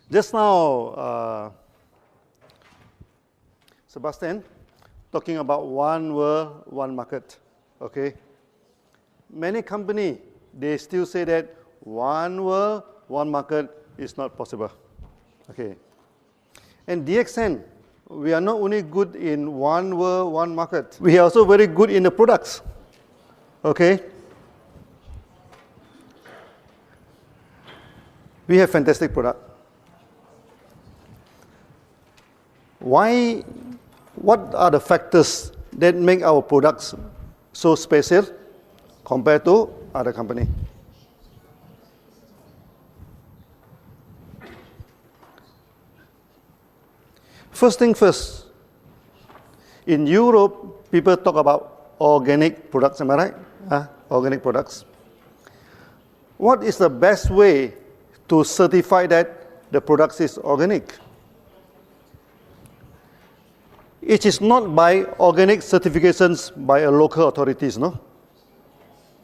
Just now, Sebastian, talking about one world, one market, okay? Many companies, they still say that one world, one market is not possible, okay? And DXN, we are not only good in one world, one market, we are also very good in the products, okay? We have fantastic product. What are the factors that make our products so special compared to other companies? First thing first, in Europe, people talk about organic products, am I right? Organic products. What is the best way to certify that the product is organic? It is not by organic certifications by a local authorities, no?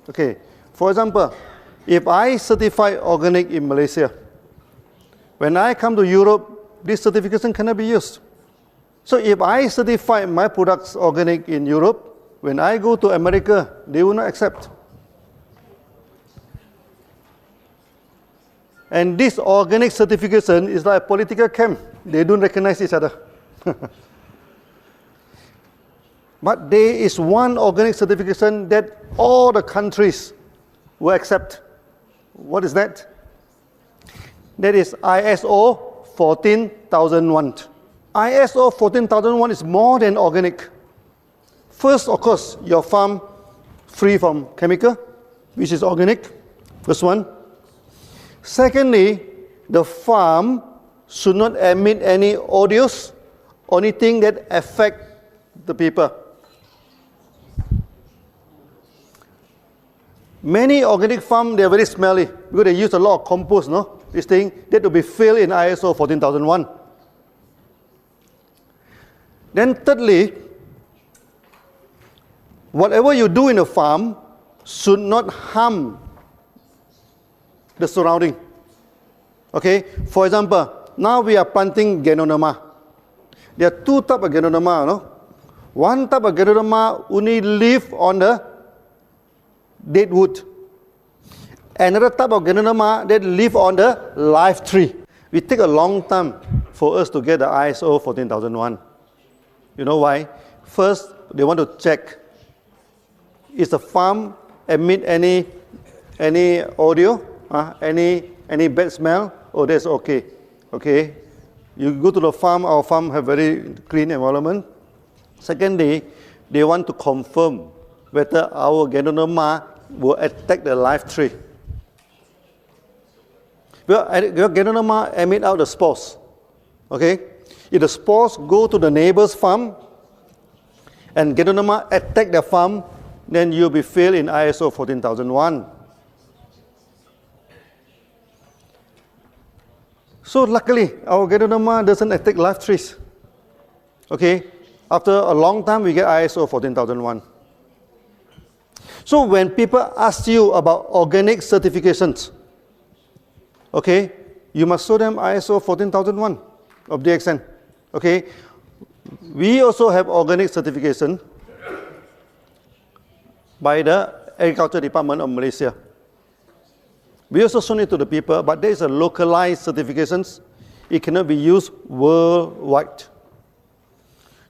Okay, for example, if I certify organic in Malaysia, when I come to Europe, this certification cannot be used. So if I certify my products organic in Europe, when I go to America, they will not accept. And this organic certification is like a political camp. They don't recognize each other. But there is one organic certification that all the countries will accept. What is that? That is ISO 14001. ISO 14001 is more than organic. First, of course, your farm free from chemical, which is organic. First one. Secondly, the farm should not emit any odors or anything that affect the people. Many organic farms, they are very smelly because they use a lot of compost, no? This thing, that will be filled in ISO 14001. Then thirdly, whatever you do in a farm should not harm the surrounding. Okay, for example, now we are planting ganoderma. There are two types of ganoderma, no? One type of ganoderma only live on the dead wood. Another type of ganoderma that live on the live tree. It take a long time for us to get the ISO 14001. You know why? First, they want to check, is the farm emit any audio, any bad smell? Oh, that's okay. Okay, you go to the farm. Our farm have very clean environment. Secondly, they want to confirm whether our ganoderma will attack the live tree. Well, ganoderma emit out the spores. Okay, if the spores go to the neighbor's farm and ganoderma attack the farm, then you'll be failed in ISO 14001. So luckily, our ganoderma doesn't attack live trees. Okay, after a long time, we get ISO 14001. So when people ask you about organic certifications, okay, you must show them ISO 14001 of DXN. Okay, we also have organic certification by the Agriculture Department of Malaysia. We also show it to the people, but there is a localized certifications. It cannot be used worldwide.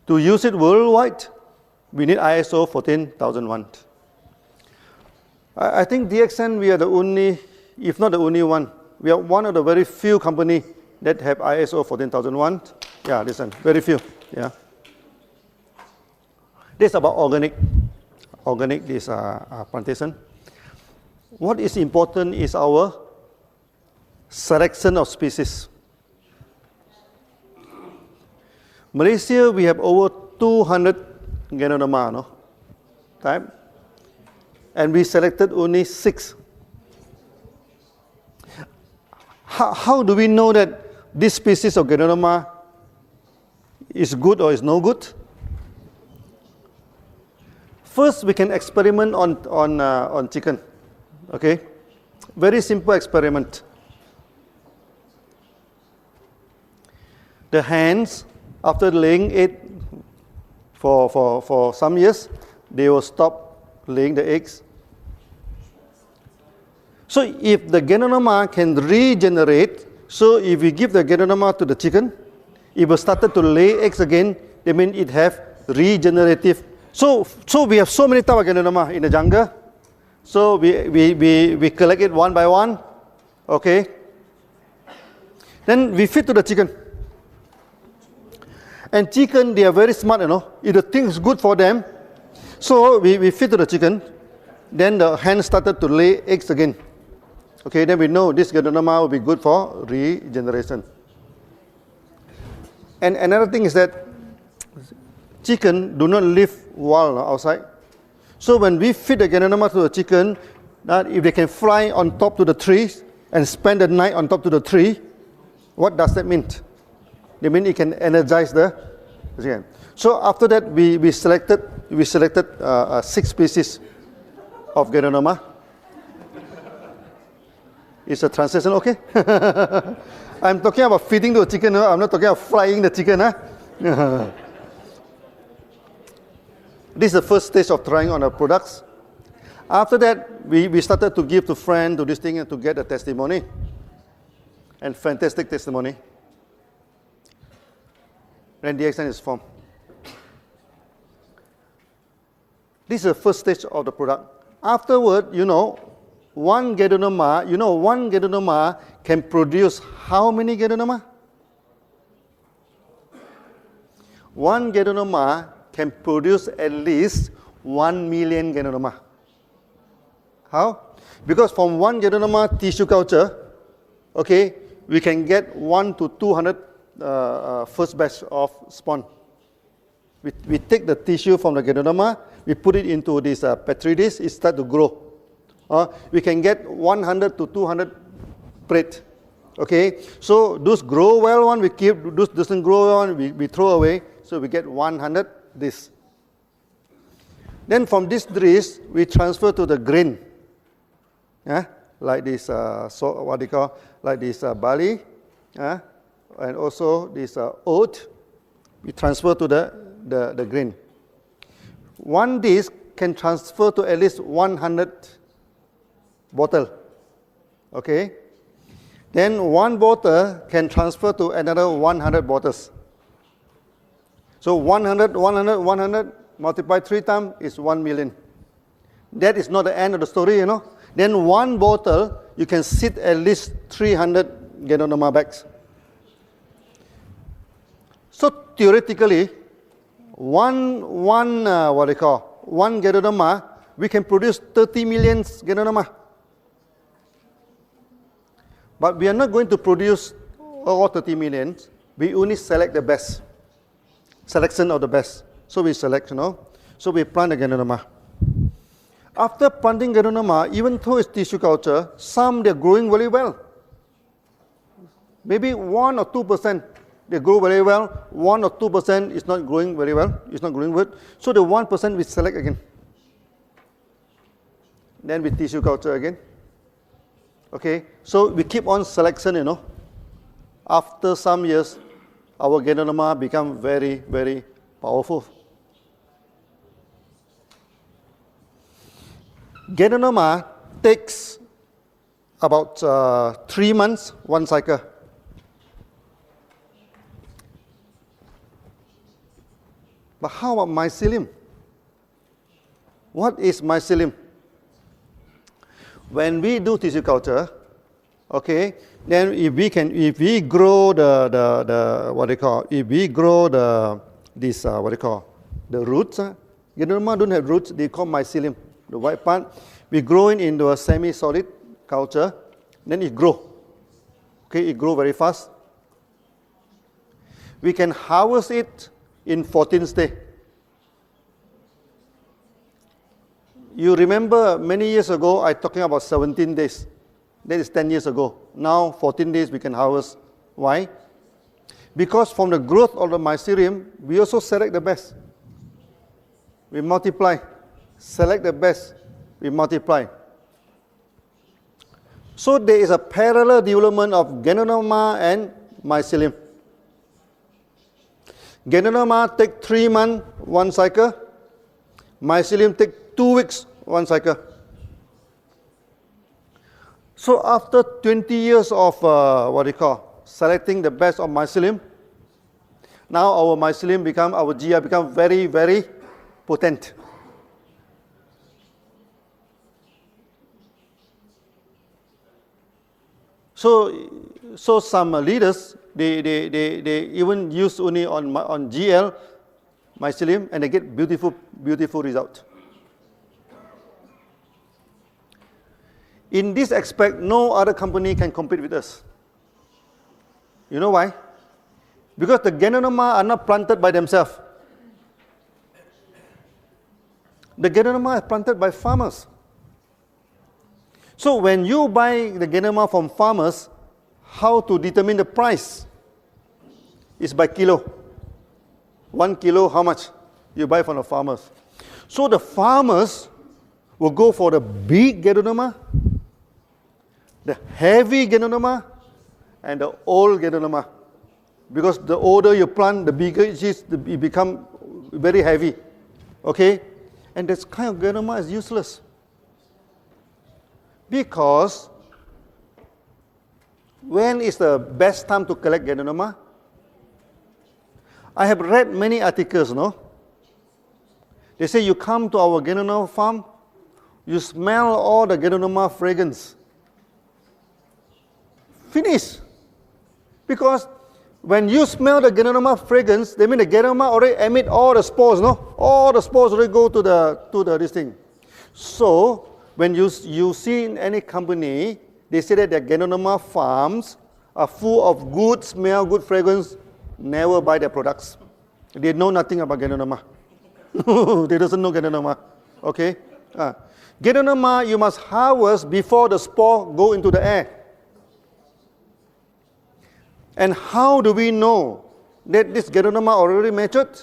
To use it worldwide, we need ISO 14001. I think DXN, we are the only, if not the only one, we are one of the very few companies that have ISO 14001. Yeah, listen, very few. Yeah. This is about organic. Organic, this plantation. What is important is our selection of species. Malaysia, we have over 200 ganoderma, no? Type. And we selected only 6. How do we know that this species of ganoderma is good or is no good? First, we can experiment on chicken. Okay, very simple experiment. the hens, after laying egg for some years, they will stop laying the eggs. So if the ganoderma can regenerate, so if we give the ganoderma to the chicken, it will start to lay eggs again, that means it have regenerative. So we have so many types of ganoderma in the jungle. So we collect it one by one, okay? Then we feed to the chicken. And chicken, they are very smart, you know. If the thing is good for them, so we feed to the chicken, then the hen started to lay eggs again. Okay, then we know this ganoderma will be good for regeneration. And another thing is that chicken do not live wild outside. So when we feed the ganoderma to the chicken, that if they can fly on top to the trees and spend the night on top to the tree, what does that mean? They mean it can energize the chicken. So after that, we selected 6 species of ganoderma. Is the translation okay? I'm talking about feeding the chicken. I'm not talking about frying the chicken. This is the first stage of trying on our products. After that, we started to give to friends to this thing and to get a testimony. And fantastic testimony. Then DXN is formed. This is the first stage of the product. Afterward, one ganoderma can produce how many ganoderma? One ganoderma can produce at least 1 million ganoderma. How? Because from one ganoderma tissue culture, okay, we can get 1 to 200 first batch of spawn. We take the tissue from the ganoderma, we put it into this petri dish, it starts to grow. We can get 100 to 200 plate. Okay, so those grow well one we keep, those doesn't grow well one we throw away. So we get 100 this. Then from this dish we transfer to the grain. Like this, like this barley, and also this oat. We transfer to the grain. One dish can transfer to at least 100 bottle. Okay. Then one bottle can transfer to another 100 bottles. So 100 multiplied 3 times is 1 million. That is not the end of the story, Then one bottle, you can sit at least 300 ganoderma bags. So theoretically, one ganoderma, we can produce 30 million ganoderma. But we are not going to produce all 30 million. We only select the best. Selection of the best. So we select, So we plant the ganoderma. After planting ganoderma, even though it's tissue culture, some they're growing very well. Maybe 1 or 2% they grow very well. 1 or 2% is not growing very well. It's not growing good. So the 1% we select again. Then we tissue culture again. Okay, so we keep on selection, After some years, our ganoderma become very, very powerful. Ganoderma takes about 3 months, one cycle. But how about mycelium? What is mycelium? When we do tissue culture, okay, then if we grow the roots, ganoderma don't have roots, they call mycelium. The white part, we grow it into a semi-solid culture, then it grow. Okay, it grow very fast. We can harvest it in 14 days. You remember many years ago, I talking about 17 days. That is 10 years ago. Now, 14 days we can harvest. Why? Because from the growth of the mycelium, we also select the best. We multiply. Select the best. We multiply. So there is a parallel development of ganoderma and mycelium. Ganoderma take 3 months, 1 cycle. Mycelium take 2 weeks, 1 cycle. So after 20 years of selecting the best of mycelium, now our mycelium become, our GI become very, very potent. So some leaders, they even use only on GL mycelium and they get beautiful result. In this aspect, no other company can compete with us. You know why? Because the ganoderma are not planted by themselves. The ganoderma is planted by farmers. So when you buy the ganoderma from farmers, how to determine the price? Is by kilo. 1 kilo, how much? You buy from the farmers. So the farmers will go for the big ganoderma, the heavy ganoderma, and the old ganoderma. Because the older you plant, the bigger it is, it becomes very heavy. Okay? And this kind of ganoderma is useless. Because when is the best time to collect ganoderma? I have read many articles, no? They say you come to our ganoderma farm, you smell all the ganoderma fragrance. Finish. Because when you smell the ganoderma fragrance, that means the ganoderma already emit all the spores, no? All the spores already go to this thing. So when you see in any company, they say that their ganoderma farms are full of good smell, good fragrance. Never buy their products. They know nothing about ganoderma. They doesn't know ganoderma. Okay? Ganoderma you must harvest before the spore go into the air. And how do we know that this ganoderma already matured?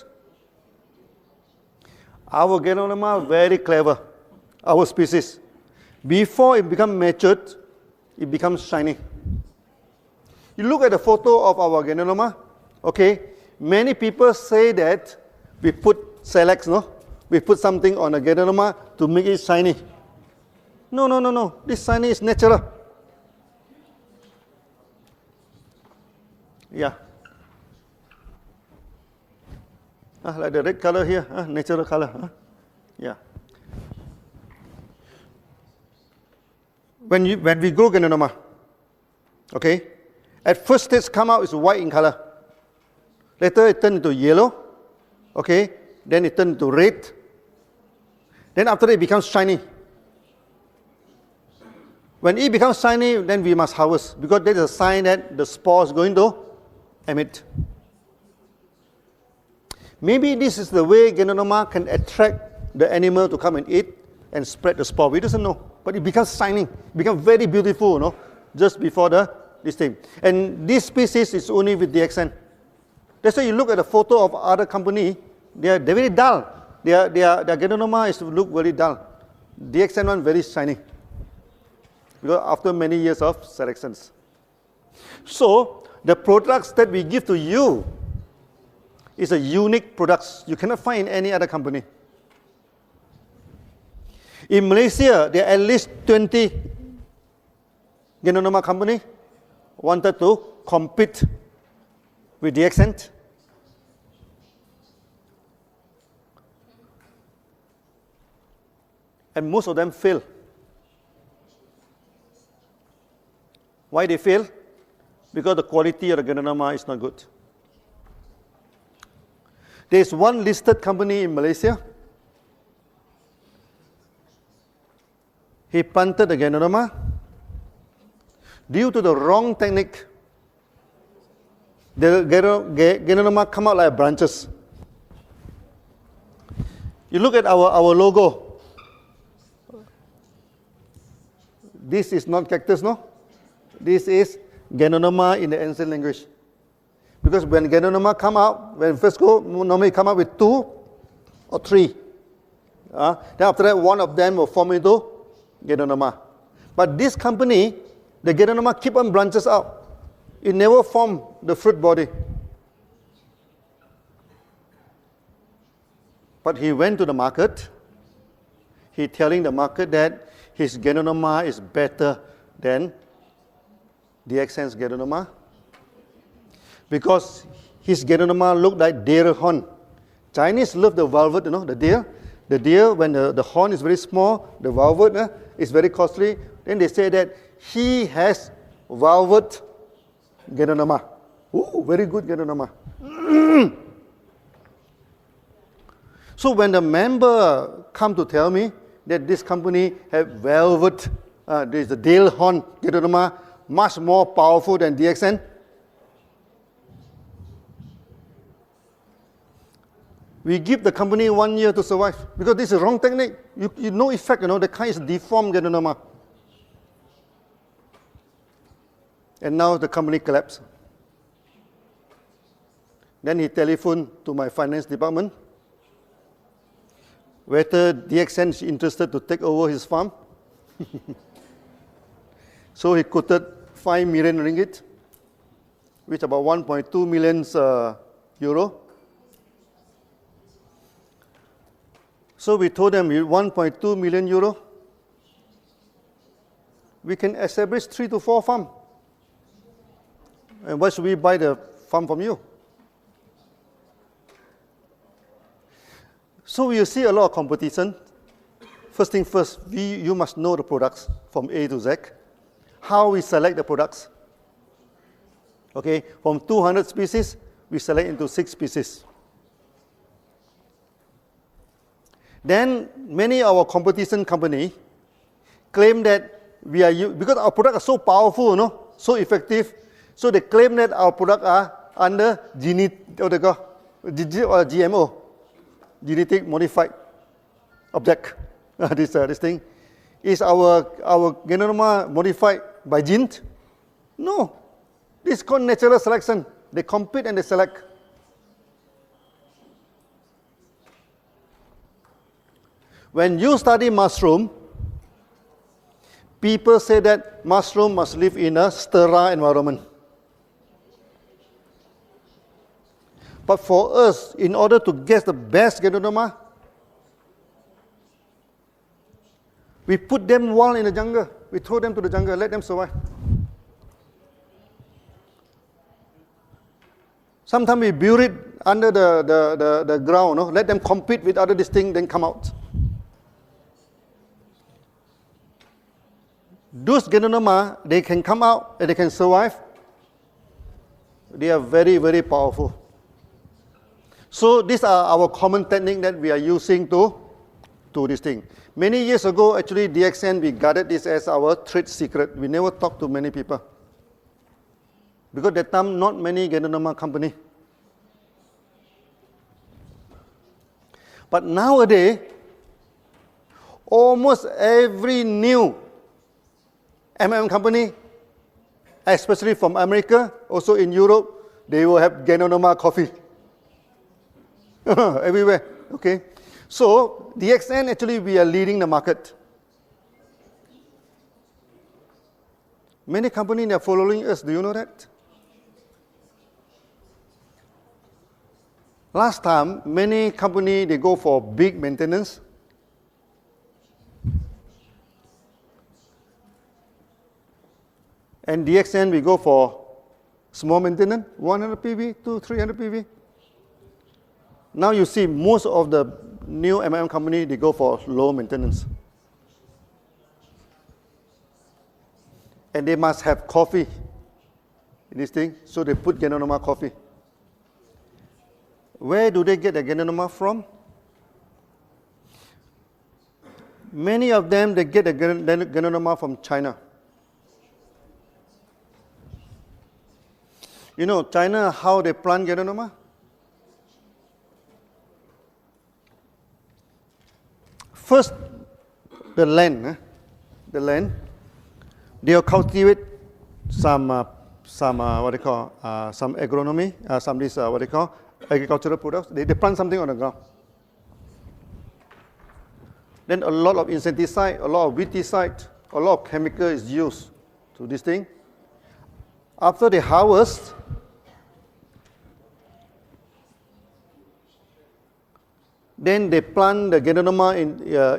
Our ganoderma very clever. Our species. Before it becomes matured, it becomes shiny. You look at the photo of our ganoderma, okay? Many people say that we put Selex, no? We put something on a ganoderma to make it shiny. No. This shiny is natural. Yeah. Like the red color here, natural color. Yeah. When we grow ganoderma, okay, at first stage come out is white in color. Later it turns into yellow, okay, then it turns into red. Then after that it becomes shiny. When it becomes shiny, then we must harvest because that is a sign that the spore is going to emit. Maybe this is the way ganoderma can attract the animal to come and eat and spread the spore. We doesn't know. But it becomes shining, becomes very beautiful, no? Just before this thing. And this species is only with DXN. That's why you look at the photo of other company, they're very dull. Their ganoderma is look very dull. DXN one very shiny. Because after many years of selections. So the products that we give to you is a unique products. You cannot find in any other company. In Malaysia, there are at least 20 ganoderma company wanted to compete with DXN. And most of them fail. Why they fail? Because the quality of the ganoderma is not good. There is one listed company in Malaysia. He planted the ganoderma. Due to the wrong technique, the ganoderma come out like branches. You look at our logo. This is not cactus, no? This is ganoderma in the ancient language. Because when ganoderma come out, when first go, normally come out with 2 or 3. Then after that, one of them will form into ganoderma. But this company, the ganoderma keep on branches out. It never form the fruit body. But he went to the market. He telling the market that his ganoderma is better than DXN's ganoderma because his ganoderma looked like deer horn. Chinese love the velvet, the deer. The deer, when the horn is very small, the velvet is very costly. Then they say that he has velvet ganoderma. Ooh, very good ganoderma. So when the member come to tell me that this company have velvet, there is a deer horn ganoderma, much more powerful than DXN, we give the company 1 year to survive because this is wrong technique. You no effect, the kind is deformed ganoderma. And now the company collapsed. Then he telephoned to my finance department whether DXN is interested to take over his farm. So he quoted 5 million ringgit, which about 1.2 million euro. So we told them, 1.2 million euro, we can establish 3 to 4 farms. And why should we buy the farm from you? So you see a lot of competition. First thing first, you must know the products from A to Z. How we select the products. Okay, from 200 species, we select into 6 species. Then many of our competition company claim that we are, because our products are so powerful, so effective, so they claim that our products are under GMO, genetic modified object. This thing. Is our ganoderma modified by genes? No. This is called natural selection. They compete and they select. When you study mushroom, people say that mushroom must live in a sterile environment. But for us, in order to get the best ganoderma, we put them wild in the jungle. We throw them to the jungle, let them survive. Sometimes we bury it under the ground, let them compete with other things, then come out. Those ganoderma, they can come out and they can survive. They are very, very powerful. So these are our common technique that we are using to this thing. Many years ago, actually, DXN, we guarded this as our trade secret. We never talked to many people. Because at that time, not many ganoderma company. But nowadays, almost every new company, especially from America, also in Europe, they will have ganoderma coffee. Everywhere, okay? So, DXN, actually, we are leading the market. Many companies are following us, do you know that? Last time, many companies, they go for big maintenance. And DXN, we go for small maintenance, 100 PV to 300 PV. Now you see most of the new company, they go for low maintenance. And they must have coffee in this thing, so they put ganoderma coffee. Where do they get the ganoderma from? Many of them, they get the ganoderma from China. You know, China, how they plant ganoderma? First, the land, they'll cultivate some agronomy, agricultural products. They plant something on the ground. Then a lot of insecticide, a lot of weedicide, a lot of chemical is used to this thing. After they harvest, Then they plant the ganoderma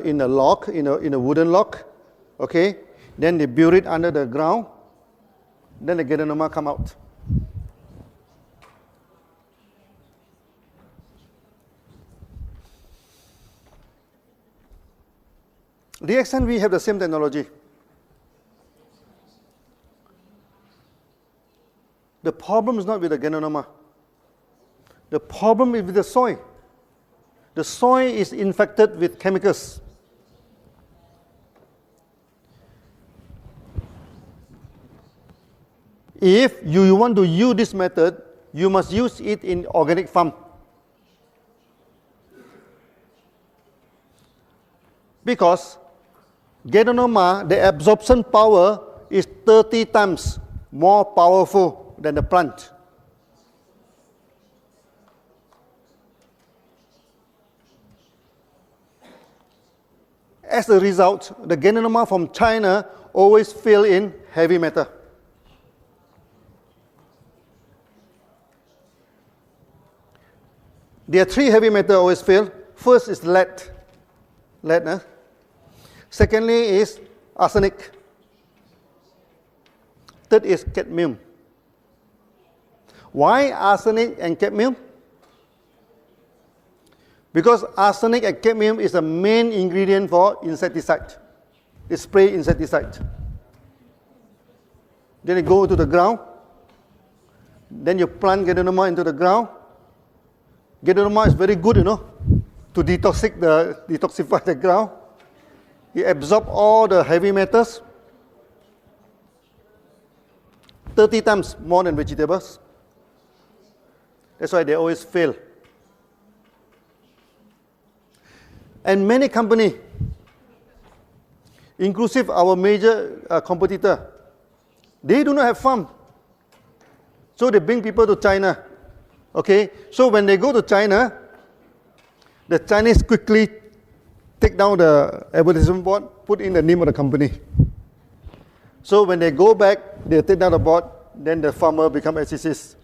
in a lock, in a wooden lock. Okay. Then they bury it under the ground. Then the ganoderma come out. DXN, we have the same technology. The problem is not with the ganoderma. The problem is with the soil. The soil is infected with chemicals. If you want to use this method, you must use it in organic farm. Because ganoderma, the absorption power is 30 times more powerful than the plant. As a result, the ganoderma from China always fail in heavy metal. There are 3 heavy metals always fail. First is lead. Lead. Secondly is arsenic. Third is cadmium. Why arsenic and cadmium? Because arsenic and cadmium is the main ingredient for insecticide. It's spray insecticide. Then you go to the ground. Then you plant ganoderma into the ground. Ganoderma is very good, to detoxify the ground. It absorbs all the heavy metals 30 times more than vegetables. That's why they always fail. And many companies, inclusive our major competitor, they do not have farm. So they bring people to China. Okay, so when they go to China, the Chinese quickly take down the advertisement board, put in the name of the company. So when they go back, they take down the board, then the farmer become SCCs.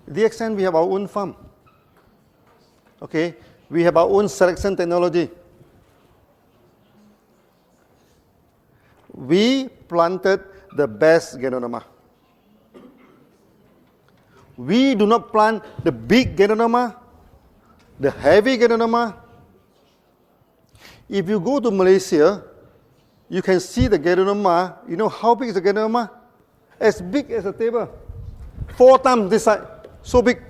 DXN, we have our own farm. Okay, we have our own selection technology. We planted the best ganoderma. We do not plant the big ganoderma, the heavy ganoderma. If you go to Malaysia, you can see the ganoderma. You know how big is the ganoderma? As big as a table. 4 times this side. So big.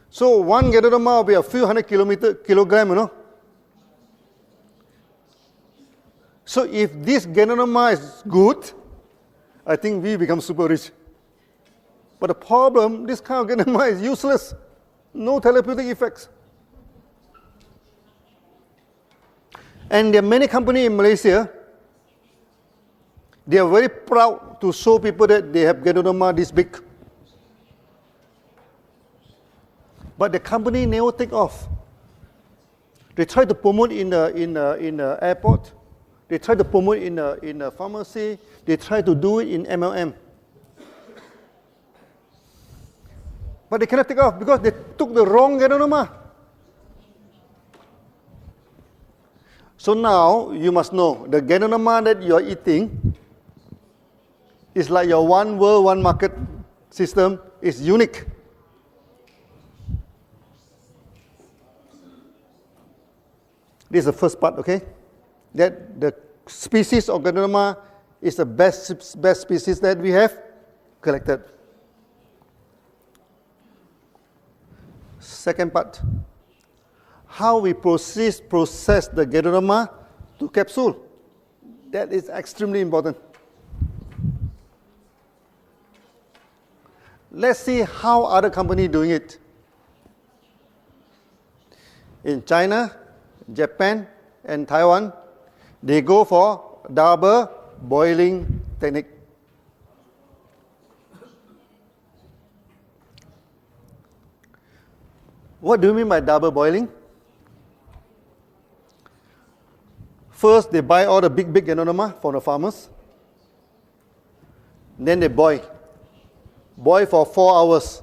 So one ganoderma will be a few hundred kilograms, So if this ganoderma is good, I think we become super rich. But the problem, this kind of ganoderma is useless. No therapeutic effects. And there are many companies in Malaysia, they are very proud to show people that they have ganoderma this big. But the company never take off. They try to promote in the airport. They try to promote in a pharmacy. They try to do it in MLM. But they cannot take off because they took the wrong ganoderma. So now you must know the ganoderma that you are eating is like your one world, one market system is unique. This is the first part, okay? That the species of ganoderma is the best species that we have collected. Second part, how we process the ganoderma to capsule. That is extremely important. Let's see how other companies doing it. In China, Japan, and Taiwan, they go for double boiling technique. What do you mean by double boiling? First, they buy all the big ganoderma from the farmers. Then they boil. boil for 4 hours.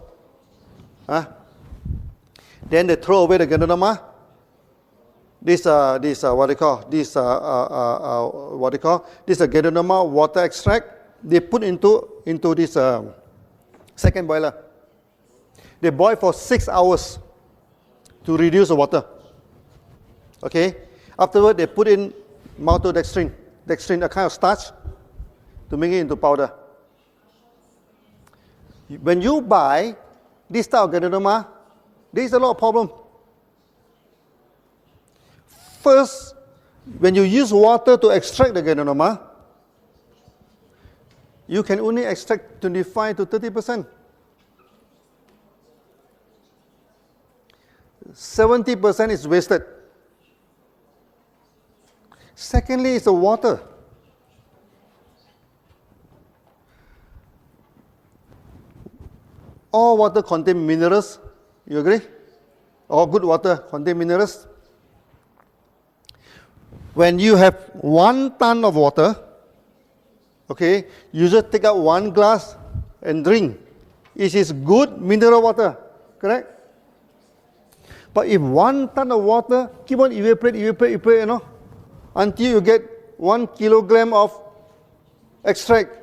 Huh? Then they throw away the ganoderma. This what they call this ganoderma water extract. They put into this second boiler. They boil for 6 hours to reduce the water. Okay. Afterward, they put in maltodextrin, a kind of starch, to make it into powder. When you buy this type of ganoderma, there is a lot of problem. First, when you use water to extract the ganoderma, you can only extract 25 to 30%. 70% is wasted. Secondly, it's the water. All water contain minerals. You agree? All good water contain minerals. When you have 1 ton of water, okay, you just take out 1 glass and drink. It is good mineral water, correct? But if 1 ton of water keep on evaporate, you know, until you get 1 kilogram of extract,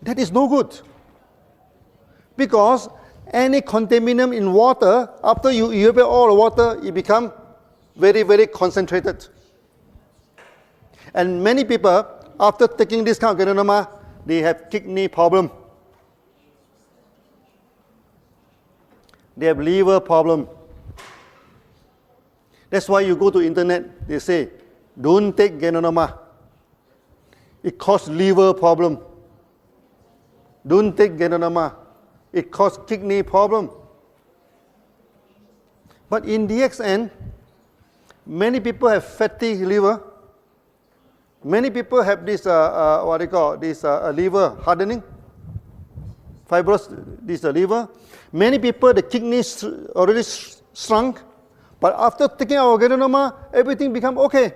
that is no good. Because any contaminant in water, after you evaporate all the water, it becomes very, very concentrated. And many people, after taking this kind of ganoderma, they have kidney problem. They have liver problem. That's why you go to internet, they say, don't take ganoderma. It causes liver problem. Don't take ganoderma. It causes kidney problem. But in DXN, many people have fatty liver. Many people have this, liver hardening, fibrous, this liver. Many people, the kidneys already shrunk. But after taking our ganoderma, everything become okay.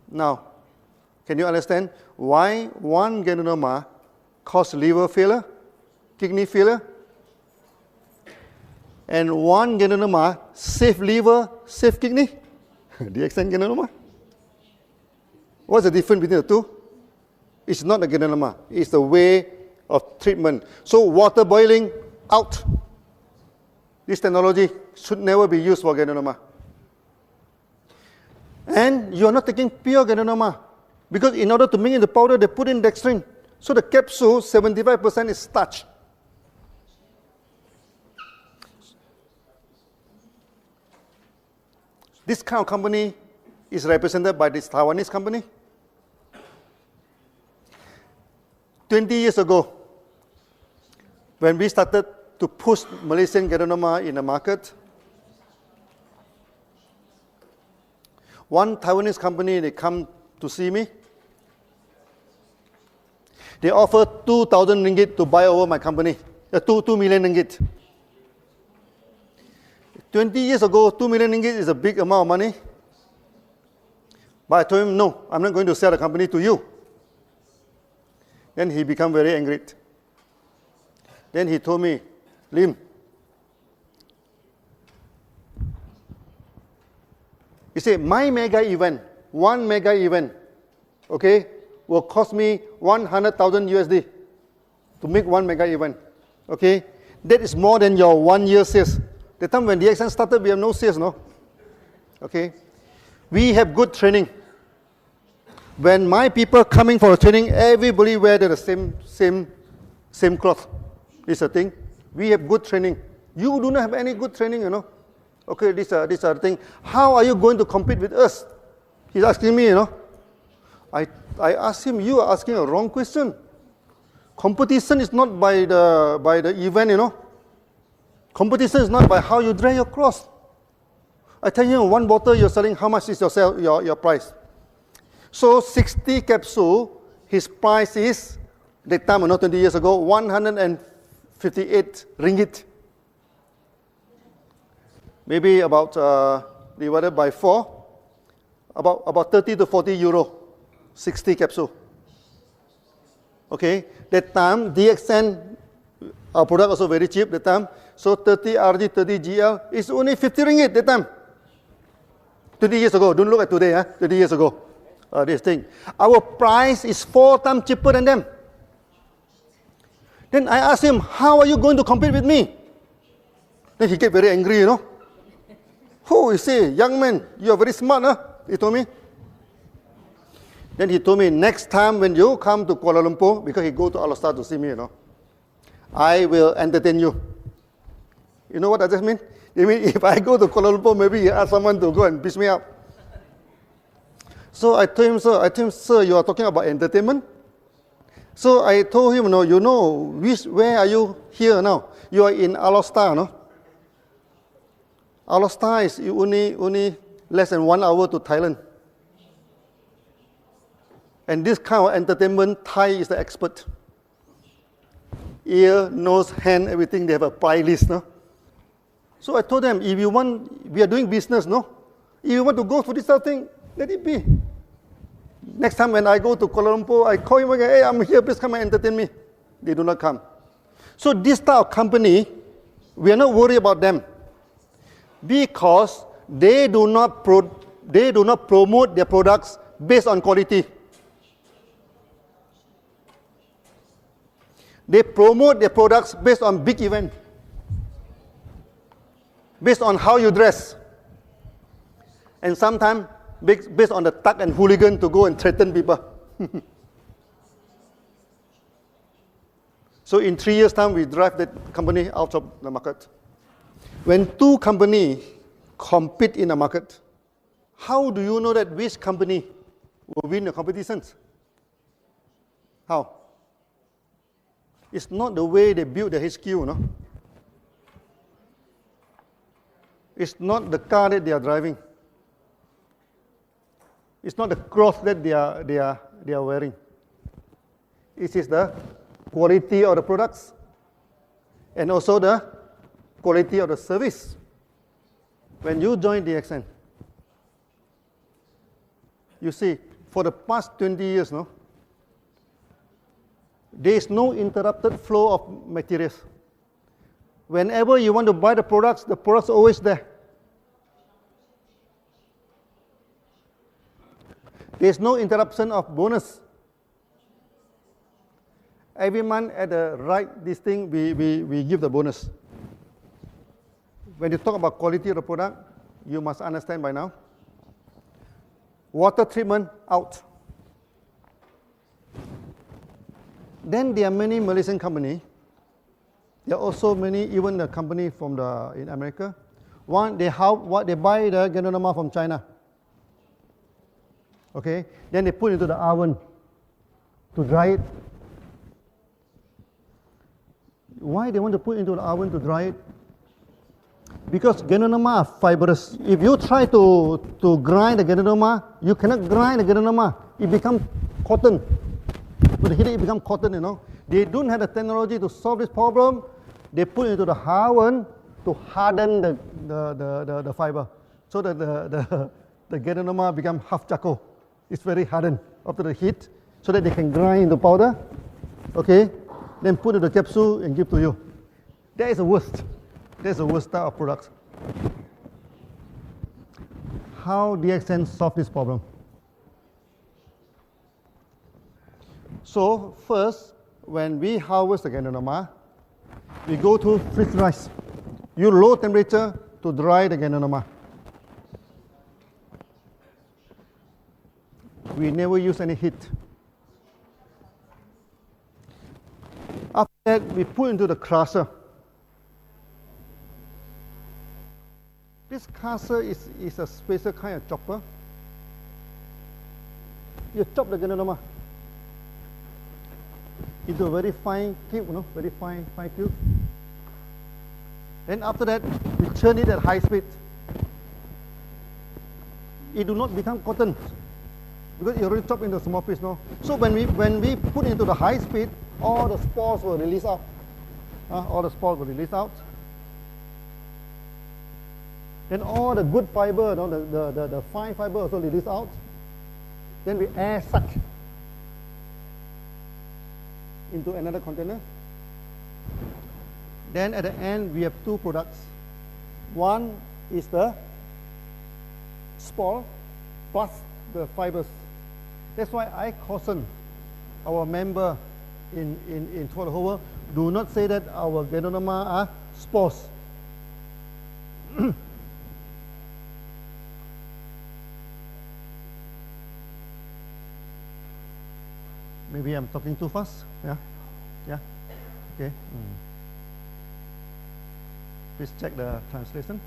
Now, can you understand why 1 ganoderma causes liver failure, kidney failure? And 1 ganoderma save liver, save kidney? DXN ganoderma? What's the difference between the two? It's not the ganoderma, it's the way of treatment. So water boiling, out. This technology should never be used for ganoderma. And you are not taking pure ganoderma, because in order to make it the powder, they put in dextrin. So the capsule, 75% is starch. This kind of company is represented by this Taiwanese company. 20 years ago, when we started to push Malaysian ganoderma in the market, one Taiwanese company, they come to see me. They offer 2,000 ringgit to buy over my company, 2 million ringgit. 20 years ago, 2 million ringgit is a big amount of money. But I told him, no, I'm not going to sell the company to you. Then he became very angry. Then he told me, Lim, he said, my mega event, 1 mega event, okay, will cost me 100,000 USD to make 1 mega event. Okay, that is more than your 1 year sales. The time when DXN started, we have no sales, no? Okay, we have good training. When my people coming for a training, everybody wear the same cloth. This is a thing. We have good training. You do not have any good training, you know. Okay, this are the thing. How are you going to compete with us? He's asking me, you know. I asked him, you are asking a wrong question. Competition is not by the event, you know. Competition is not by how you dry your cloth. I tell you, 1 bottle you're selling, how much is your price? So 60 capsule, his price is, that time, not 20 years ago, 158 ringgit. Maybe about, divided by 4, about 30 to 40 euro. 60 capsule. Okay, that time DXN, our product also very cheap that time. So 30 RG, 30 GL is only 50 ringgit that time. 20 years ago, don't look at today, 20 years ago. This thing. Our price is 4 times cheaper than them. Then I asked him, how are you going to compete with me? Then he get very angry, you know. Oh, you say, young man, you are very smart, huh? He told me. Then he told me, next time when you come to Kuala Lumpur, because he go to Al-Star to see me, you know, I will entertain you. You know what does that mean? It means if I go to Kuala Lumpur, maybe you ask someone to go and piss me up. So I told him, sir, you are talking about entertainment? So I told him, no, you know, where are you here now? You are in Al-Star, no? Al-Star is only less than 1 hour to Thailand. And this kind of entertainment, Thai is the expert. Ear, nose, hand, everything, they have a price list, no? So I told them, if you want, we are doing business, no? If you want to go for this sort of thing, let it be. Next time when I go to Kuala Lumpur, I call him again, hey, I'm here, please come and entertain me. They do not come. So this type of company, we are not worried about them because they do not promote their products based on quality. They promote their products based on big event, based on how you dress, and sometimes based on the thug and hooligan to go and threaten people. So in 3 years' time, we drive that company out of the market. When 2 companies compete in a market, how do you know that which company will win the competitions? How? It's not the way they build the HQ, no? It's not the car that they are driving. It's not the clothes that they are wearing. It is the quality of the products and also the quality of the service. When you join DXN, you see, for the past 20 years, no, there is no interrupted flow of materials. Whenever you want to buy the products are always there. There is no interruption of bonus. Every month at the right this thing, we give the bonus. When you talk about quality of the product, you must understand by now. Water treatment, out. Then there are many Malaysian companies. There are also many, even the company from in America. One, they buy the ganoderma from China. Okay, then they put it into the oven to dry it. Why they want to put it into the oven to dry it? Because ganoderma are fibrous. If you try to grind the ganoderma, you cannot grind the ganoderma. It becomes cotton. With the heat, it becomes cotton, you know. They don't have the technology to solve this problem. They put it into the oven to harden the fiber, so that the ganoderma becomes half charcoal. It's very hardened after the heat, so that they can grind into powder. Okay, then put in the capsule and give to you. That is the worst. That's the worst type of products. How DXN solve this problem? So first, when we harvest the ganoderma, we go to freeze rice. Use low temperature to dry the ganoderma. We never use any heat. After that, we put into the crusher. This crusher is a special kind of chopper. You chop the ganoderma into a very fine cube, very fine cube. Then after that, we churn it at high speed. It do not become cotton because it already chopped into small piece, no. So when we put into the high speed, all the spores will release out. All the spores will release out. Then all the good fiber, the fine fiber also release out. Then we air suck into another container. Then at the end, we have two products. One is the spore plus the fibers. That's why I caution our member in throughout the whole world, do not say that our ganoderma are spores. Maybe I'm talking too fast. Yeah? Yeah? Okay. Please check the translation.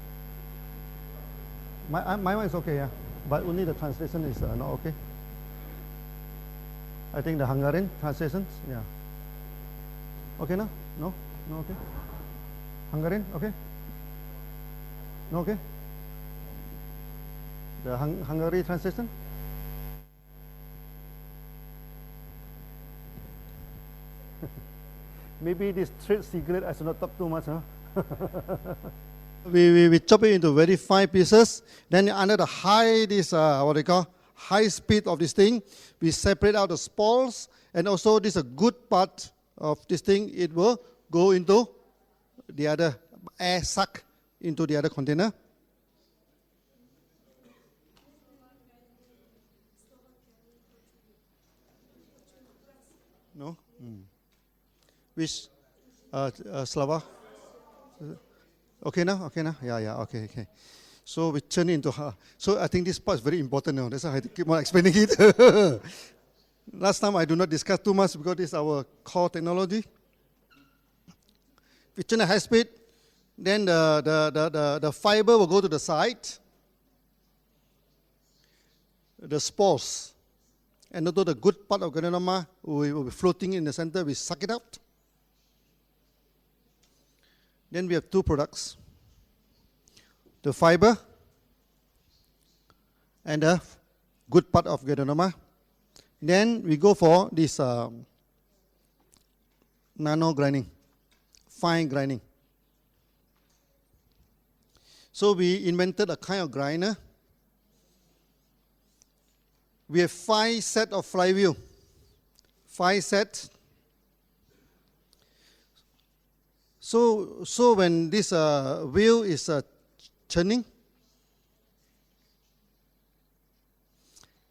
My one is okay, yeah. But only the translation is not okay. I think the Hungarian translations, yeah. Okay now? No? No okay? Hungarian, okay? No okay? The Hungary translation? Maybe this trade secret I should not talk too much, huh? we chop it into very fine pieces. Then under the high, what they call, high speed of this thing, we separate out the spores, and also this is a good part of this thing, it will go into the other, air suck into the other container. No? Which, Slava? Okay now? Okay now? Yeah, okay. So we turn into her. So I think this part is very important now. That's why I have to keep on explaining it. Last time I do not discuss too much because this is our core technology. We turn at high speed, then the fiber will go to the side. The spores, and although the good part of ganoderma will be floating in the center, we suck it out. Then we have two products, the fiber and the good part of ganoderma. Then we go for this nano grinding, fine grinding. So we invented a kind of grinder. We have 5 sets of flywheel, 5 sets. So when this wheel is turning,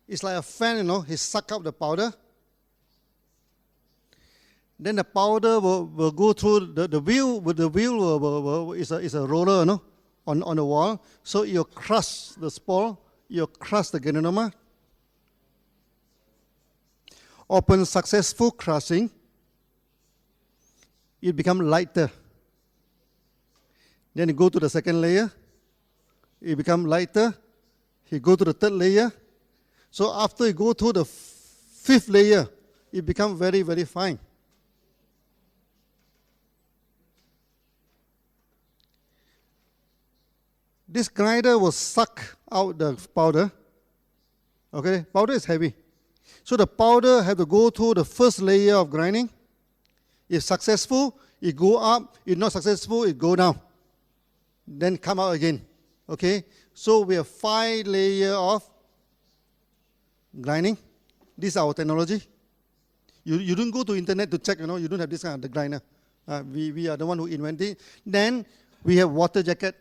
it's like a fan, he suck up the powder. Then the powder will go through the wheel. The wheel is a roller, on the wall. So you crush the spore, you crush the ganoderma. Upon successful crushing, it becomes lighter. Then you go to the second layer, it becomes lighter. You go to the third layer. So after you go to the 5th layer, it becomes very, very fine. This grinder will suck out the powder. Okay, powder is heavy. So the powder has to go through the first layer of grinding. If successful, it go up. If not successful, it go down. Then come out again. Okay? So we have 5 layers of grinding. This is our technology. You don't go to internet to check, you don't have this kind of the grinder. We are the one who invented it. Then we have water jacket.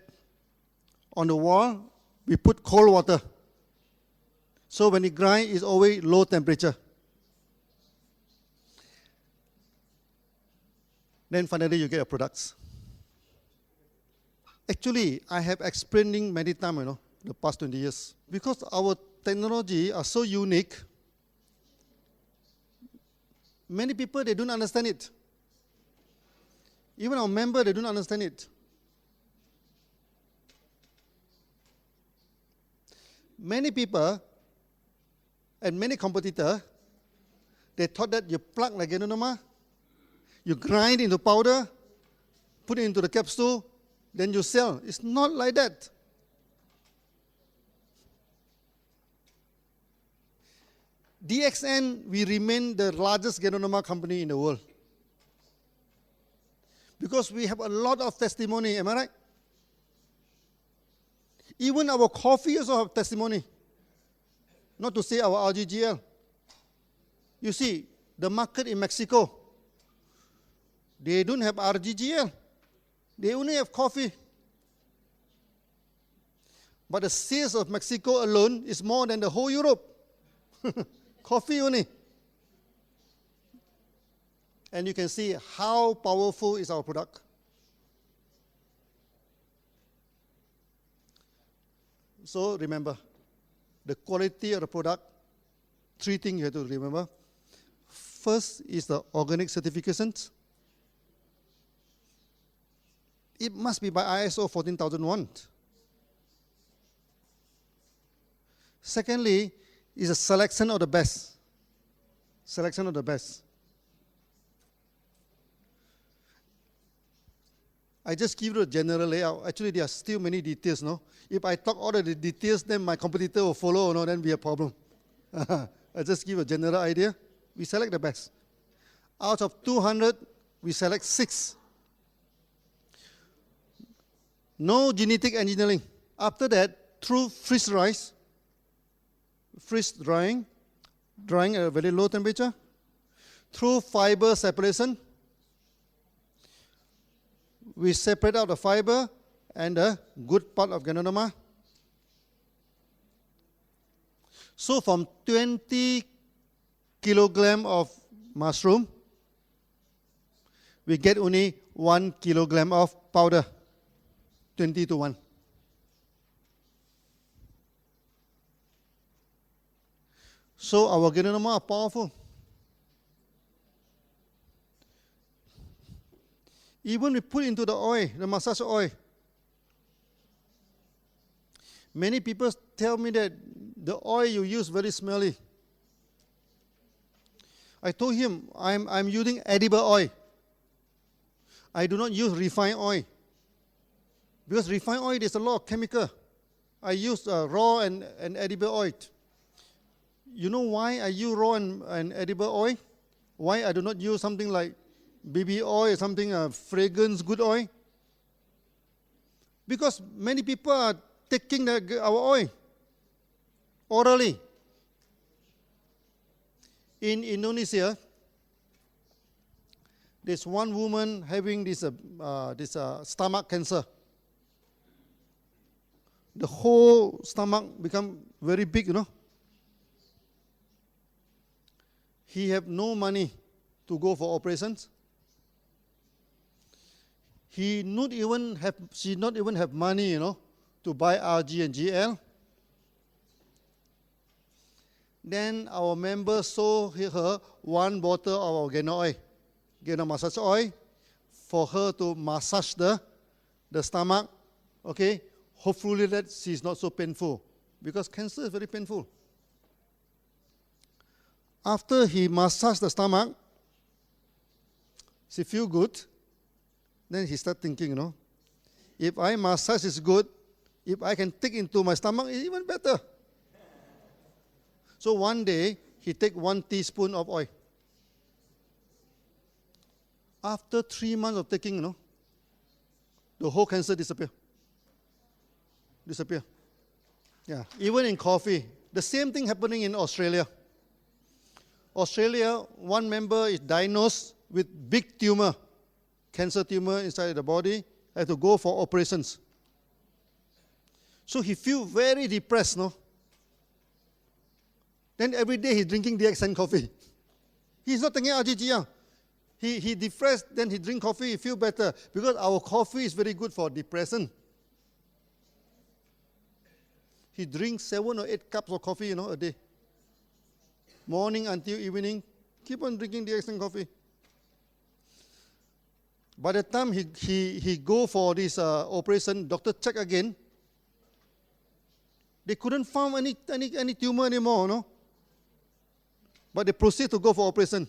On the wall, we put cold water. So when it grinds, it's always low temperature. Then finally, you get your products. Actually, I have explaining many times, the past 20 years. Because our technology are so unique, many people, they don't understand it. Even our members, they don't understand it. Many people and many competitors, they thought that you plug like ganoderma, you grind into powder, put it into the capsule, then you sell. It's not like that. DXN, we remain the largest ganoderma company in the world. Because we have a lot of testimony, am I right? Even our coffee also have testimony. Not to say our RGGL. You see, the market in Mexico, They don't have RGGL. They only have coffee. But the sales of Mexico alone is more than the whole Europe. Coffee only. And you can see how powerful is our product. So remember, the quality of the product, 3 things you have to remember. First is the organic certifications. It must be by ISO 14001. Secondly, is a selection of the best. Selection of the best. I just give you a general layout. Actually, there are still many details, no? If I talk all of the details, then my competitor will follow, no? Then be a problem. I just give a general idea. We select the best. Out of 200, we select 6. No genetic engineering. After that, through freeze drying at a very low temperature, through fiber separation, we separate out the fiber and the good part of ganoderma. So from 20 kilogram of mushroom, we get only 1 kilogram of powder, 20 to 1. So our ganoderma are powerful. Even we put into the oil, the massage oil. Many people tell me that the oil you use very smelly. I told him I'm using edible oil. I do not use refined oil. Because refined oil, there's a lot of chemical. I use raw and edible oil. You know why I use raw and edible oil? Why I do not use something like baby oil or something, fragrance, good oil? Because many people are taking our oil orally. In Indonesia, there's one woman having this stomach cancer. The whole stomach become very big, you know. He have no money to go for operations. She not even have money, you know, to buy RG and GL. Then our member sold her 1 bottle of our Gano massage oil, for her to massage the stomach. Okay, hopefully that she's not so painful, because cancer is very painful. After he massaged the stomach, she feel good. Then he start thinking, you know, if I massage is good, if I can take into my stomach, it's even better. So one day, he take 1 teaspoon of oil. After 3 months of taking, you know, the whole cancer disappear. Yeah, even in coffee. The same thing happening in Australia. Australia, one member is diagnosed with big tumor, cancer tumor inside the body, had to go for operations. So he feel very depressed, no? Then every day he's drinking DXN coffee. He's not taking RGGR. He depressed, then he drink coffee, he feel better, because our coffee is very good for depression. He drinks 7 or 8 cups of coffee, you know, a day. Morning until evening, keep on drinking DXN coffee. By the time he go for this operation, doctor check again. They couldn't find any tumor anymore, no? But they proceed to go for operation.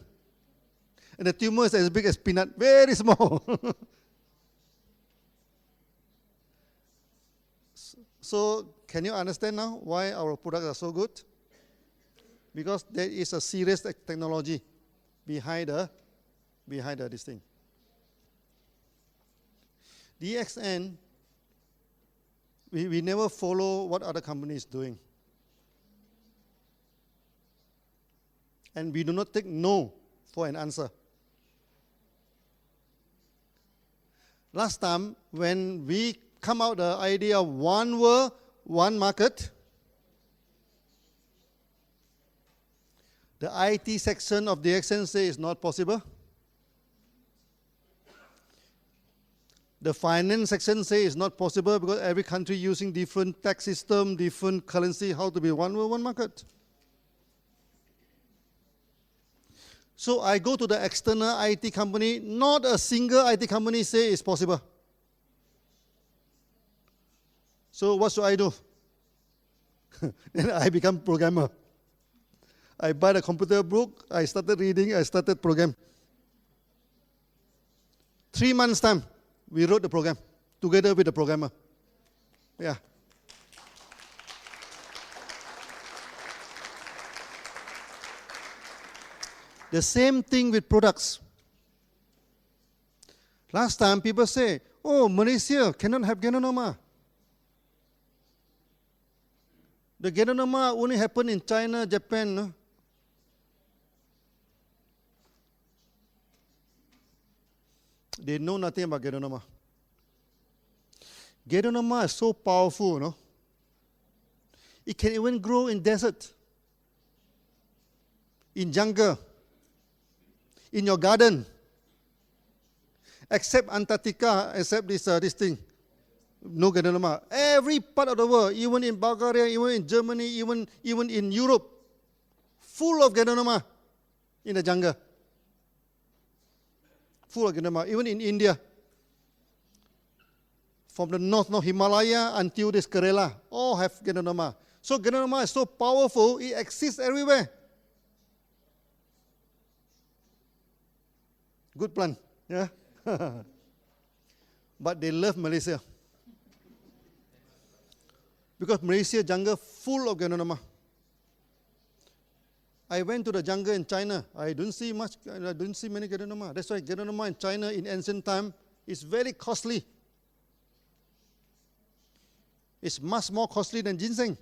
And the tumor is as big as peanut, very small. So, can you understand now why our products are so good? Because there is a serious technology behind this thing. DXN, we never follow what other companies doing. And we do not take no for an answer. Last time, when we come out the idea of one world, one market, the IT section of the DXN say it's not possible. The finance section say it's not possible because every country using different tax system, different currency, how to be one world, one market. So I go to the external IT company, not a single IT company say it's possible. So what should I do? Then I become programmer. I buy the computer book, I started reading, I started program. 3 months time, we wrote the program together with the programmer. Yeah. The same thing with products. Last time people say, oh, Malaysia cannot have ganoderma. The ganoderma only happen in China, Japan. No? They know nothing about ganoderma. Ganoderma is so powerful, no? It can even grow in desert, in jungle, in your garden, except Antarctica, except this thing. No ganoderma. Every part of the world, even in Bulgaria, even in Germany, even in Europe, full of ganoderma in the jungle. Full of ganoderma, even in India. From the north Himalaya until this Kerala, all have ganoderma. So ganoderma is so powerful, it exists everywhere. Good plant, yeah? But they love Malaysia. Because Malaysia jungle full of ganoderma. I went to the jungle in China. I don't see many ganoderma. That's why ganoderma in China in ancient time is very costly. It's much more costly than ginseng.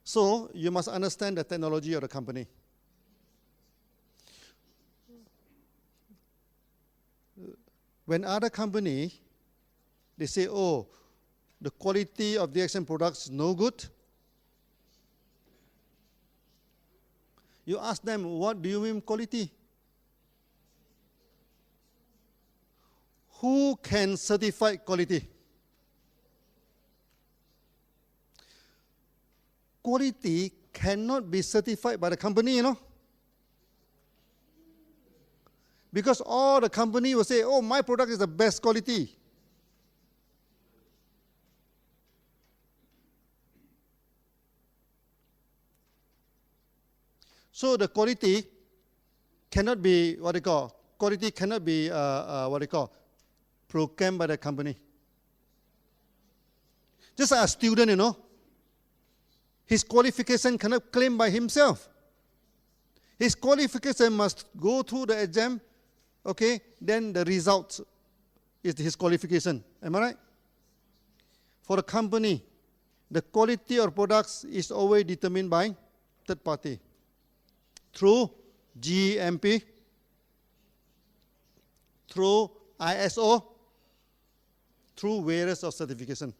So you must understand the technology of the company. When other company, they say, oh, the quality of DXN products is no good. You ask them, what do you mean quality? Who can certify quality? Quality cannot be certified by the company, you know. Because all the company will say, oh, my product is the best quality. So the quality cannot be quality cannot be programmed by the company. Just like a student, you know, his qualification cannot claim by himself. His qualification must go through the exam, okay, then the result is his qualification. Am I right? For a company, the quality of products is always determined by third party. Through GMP, through ISO, through various of certification.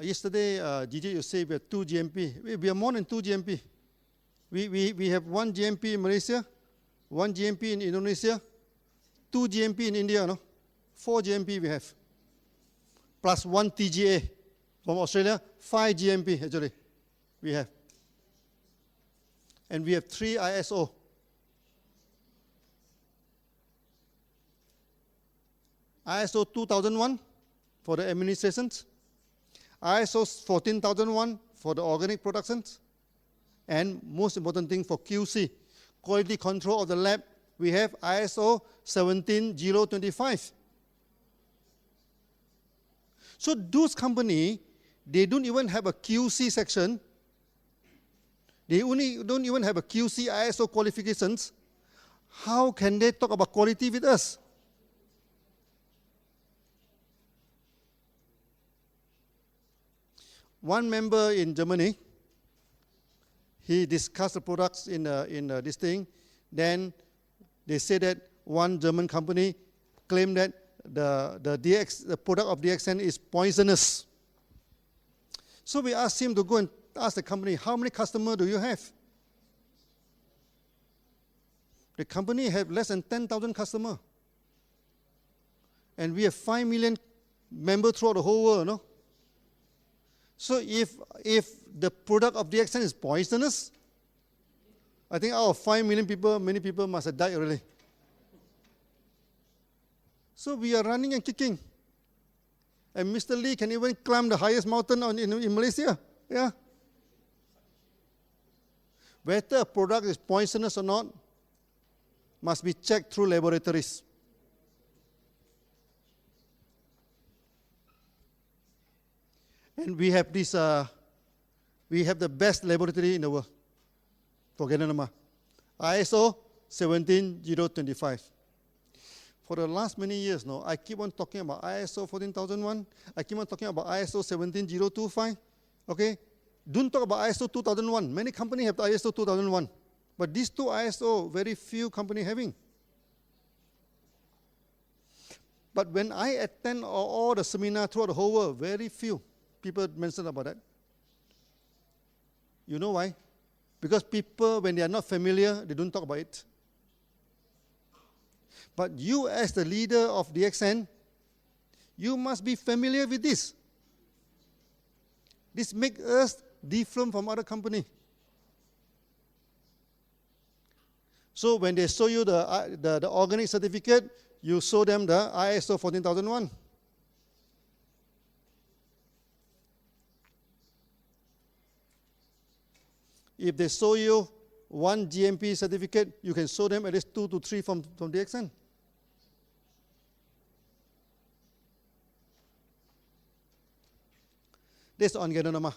Yesterday, Gigi, you say we have 2 GMP. We are more than 2 GMP. We have 1 GMP in Malaysia, 1 GMP in Indonesia, 2 GMP in India, no? 4 GMP we have. Plus 1 TGA from Australia, 5 GMP actually we have. And we have 3 ISO. ISO 2001 for the administrations, ISO 14001 for the organic productions, and most important thing for QC, quality control of the lab, we have ISO 17025. So those companies, they don't even have a QC section. They don't even have a QC ISO qualifications. How can they talk about quality with us? One member in Germany, he discussed the products in this thing. Then they say that one German company claimed that the product of DXN is poisonous. So we asked him to go and ask the company, how many customers do you have? The company had less than 10,000 customers. And we have 5 million members throughout the whole world, no? So if the product of DXN is poisonous, I think out of 5 million people, many people must have died already. So we are running and kicking. And Mr. Lee can even climb the highest mountain in Malaysia. Yeah. Whether a product is poisonous or not must be checked through laboratories. And we have this, we have the best laboratory in the world for ganoderma, ISO 17025. For the last many years now, I keep on talking about ISO 14001. I keep on talking about ISO 17025. Okay, don't talk about ISO 2001. Many companies have ISO 2001, but these two ISO, very few companies having. But when I attend all the seminars throughout the whole world, very few people mention about that. You know why? Because people, when they are not familiar, they don't talk about it. But you, as the leader of DXN, you must be familiar with this. This makes us different from other companies. So when they show you the organic certificate, you show them the ISO 14001. If they show you one GMP certificate, you can show them at least 2 to 3 from DXN. That's on ganoderma.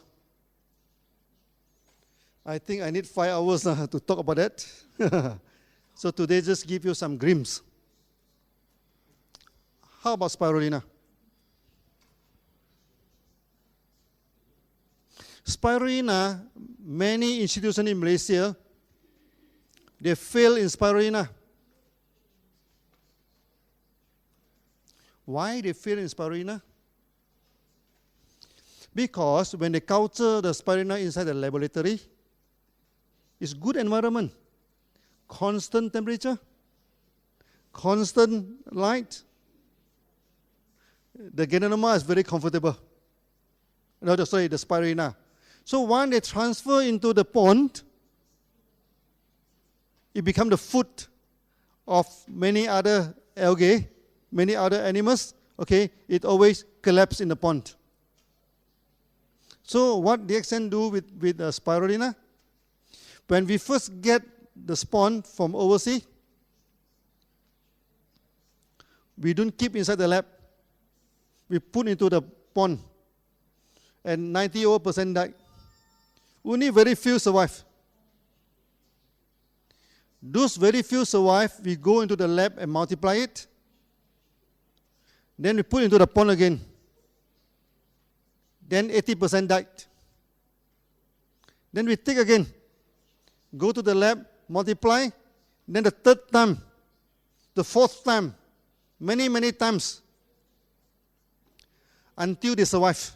I think I need 5 hours to talk about that. So today just give you some glimpse. How about spirulina? Spirulina, many institutions in Malaysia, they fail in spirulina. Why they fail in spirulina? Because when they culture the spirulina inside the laboratory, it's good environment, constant temperature, constant light. The ganoderma is very comfortable. No, sorry, the spirulina. So when they transfer into the pond, it becomes the food of many other algae, many other animals. Okay, it always collapses in the pond. So what DXN do with spirulina? When we first get the spawn from overseas, we don't keep inside the lab. We put into the pond, and 90% die. Only very few survive. Those very few survive, we go into the lab and multiply it. Then we put into the pond again. Then 80% died. Then we take again, go to the lab, multiply. Then the third time, the fourth time, many times, until they survive.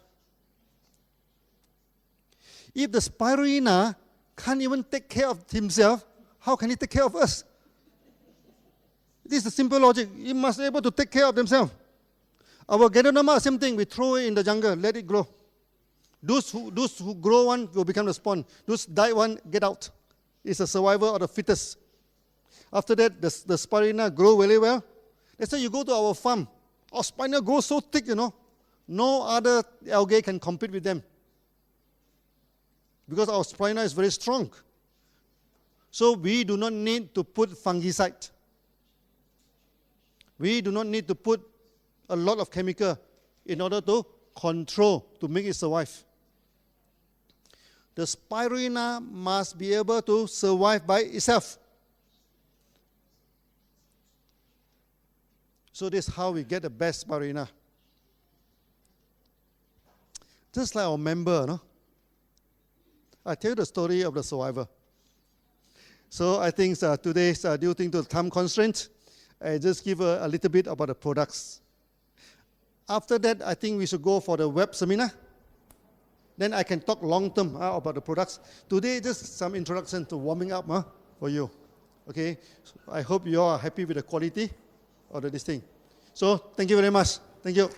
If the spirulina can't even take care of himself, how can he take care of us? This is the simple logic. He must be able to take care of themselves. Our ganoderma, same thing. We throw it in the jungle, let it grow. Those who grow one will become the spawn. Those die one, get out. It's a survivor of the fittest. After that, the spirulina grow very well. Let's say you go to our farm. Our spirulina grows so thick, no other algae can compete with them. Because our spirulina is very strong. So we do not need to put fungicide. We do not need to put a lot of chemical in order to control, to make it survive. The spirulina must be able to survive by itself. So this is how we get the best spirulina. Just like our member, I tell you the story of the survivor. So I think today's due to time constraint, I just give a little bit about the products. After that, I think we should go for the web seminar. Then I can talk long term about the products. Today, just some introduction to warming up for you. Okay, so I hope you all are happy with the quality of this thing. So thank you very much. Thank you.